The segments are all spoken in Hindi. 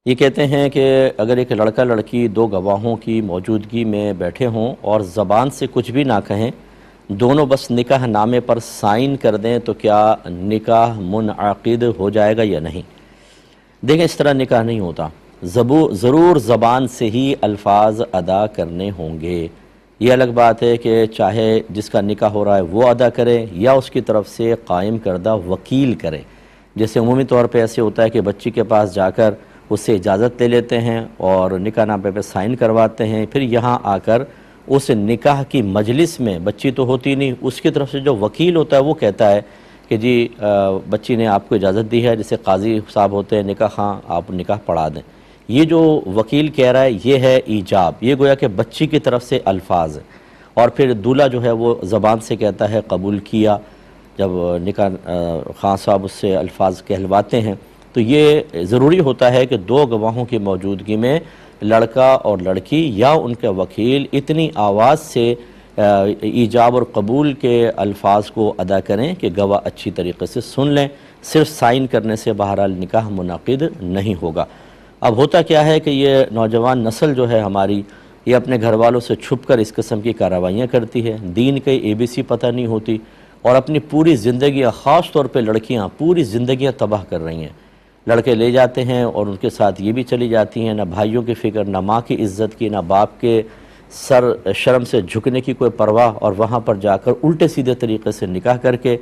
ये कहते हैं कि अगर एक लड़का लड़की दो गवाहों की मौजूदगी में बैठे हों और ज़बान से कुछ भी ना कहें, दोनों बस निकाह नामे पर साइन कर दें तो क्या निकाह मुनअक़िद हो जाएगा या नहीं। देखें, इस तरह निकाह नहीं होता। ज़रूर ज़बान से ही अल्फाज अदा करने होंगे। ये अलग बात है कि चाहे जिसका निकाह हो रहा है वो अदा करे या उसकी तरफ से कायम करदा वकील करे। जैसे उमूमी तौर पे ऐसे होता है कि बच्ची के पास जाकर उससे इजाज़त ले लेते हैं और निकाह नामे पे साइन करवाते हैं, फिर यहाँ आकर उस निकाह की मजलिस में बच्ची तो होती नहीं, उसकी तरफ से जो वकील होता है वो कहता है कि जी बच्ची ने आपको इजाज़त दी है, जैसे काजी साहब होते हैं निकाह, हाँ आप निकाह पढ़ा दें। ये जो वकील कह रहा है ये है ईजाब, ये गोया कि बच्ची की तरफ से अल्फाज है। और फिर दूल्हा जो है वो ज़बान से कहता है कबूल किया। जब निकाह खां साहब उससे अल्फाज कहलवाते हैं तो ये ज़रूरी होता है कि दो गवाहों की मौजूदगी में लड़का और लड़की या उनके वकील इतनी आवाज़ से ईजाब और कबूल के अल्फाज को अदा करें कि गवाह अच्छी तरीके से सुन लें। सिर्फ साइन करने से बहरहाल निकाह मुनाकिद नहीं होगा। अब होता क्या है कि ये नौजवान नस्ल जो है हमारी, ये अपने घर वालों से छुप कर इस किस्म की कार्रवाइयाँ करती है। दीन के ABC पता नहीं होती और अपनी पूरी ज़िंदगियाँ, ख़ास तौर पे लड़कियाँ पूरी ज़िंदगियाँ तबाह कर रही हैं। लड़के ले जाते हैं और उनके साथ ये भी चली जाती हैं, ना भाइयों की फ़िक्र, ना माँ की इज़्ज़त की, ना बाप के सर शर्म से झुकने की कोई परवाह, और वहाँ पर जाकर उल्टे सीधे तरीके से निकाह करके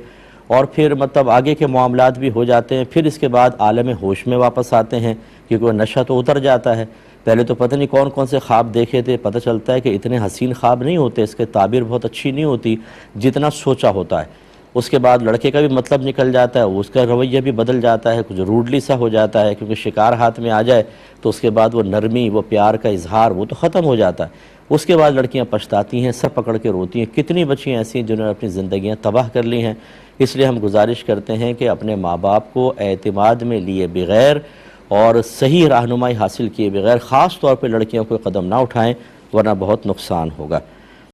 और फिर मतलब आगे के मामलात भी हो जाते हैं। फिर इसके बाद आलम होश में वापस आते हैं क्योंकि वह नशा तो उतर जाता है। पहले तो पता नहीं कौन कौन से ख्वाब देखे थे, पता चलता है कि इतने हसीन ख्वाब नहीं होते, इसके ताबीर बहुत अच्छी नहीं होती जितना सोचा होता है। उसके बाद लड़के का भी मतलब निकल जाता है, उसका रवैया भी बदल जाता है, कुछ रूडली सा हो जाता है, क्योंकि शिकार हाथ में आ जाए तो उसके बाद वो नरमी, वो प्यार का इजहार वो तो ख़त्म हो जाता है। उसके बाद लड़कियां पछताती हैं, सर पकड़ के रोती हैं। कितनी बच्चियां ऐसी हैं जिन्होंने अपनी ज़िंदगियां तबाह कर ली हैं। इसलिए हम गुजारिश करते हैं कि अपने माँ बाप को एतमाद में लिए बग़ैर और सही रहनुमाई हासिल किए बग़ैर ख़ास तौर पर लड़कियों को कदम ना उठाएँ, वरना बहुत नुकसान होगा।